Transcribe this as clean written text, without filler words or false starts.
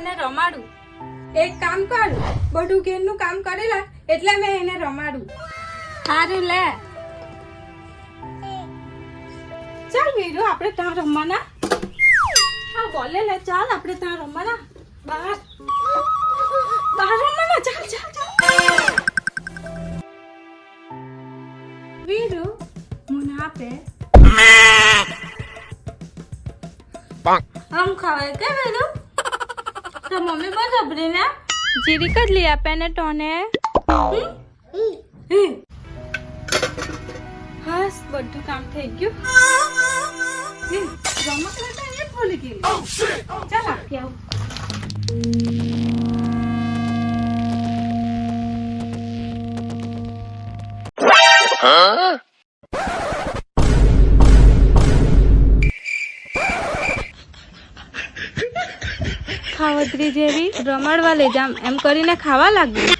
એને રમાડું. એક કામ કર, બધું ઘેરનું કામ કરેલા એટલે મેં એને રમાડું. સારું લે. ચાલ વીરુ, આપણે ત્યાં રમવાના. હા બોલે લે, ચાલ આપણે ત્યાં રમવાના. બહાર રમવાના. ચાલ ચાલ ચાલ. વીરુ મને આપે આમ ખાવાય કે વીરુ? તો મમ્મી બસ અબરી ને જીરી કદ લઈ આપે ને તોને. હાસ બધું કામ થઈ ગયું. રમકડા એ ભૂલી ગઈ. ચાલ આપી આવું. ખાવતરી જેવી રમાડવા લઈ જામ એમ કરીને ખાવા લાગી.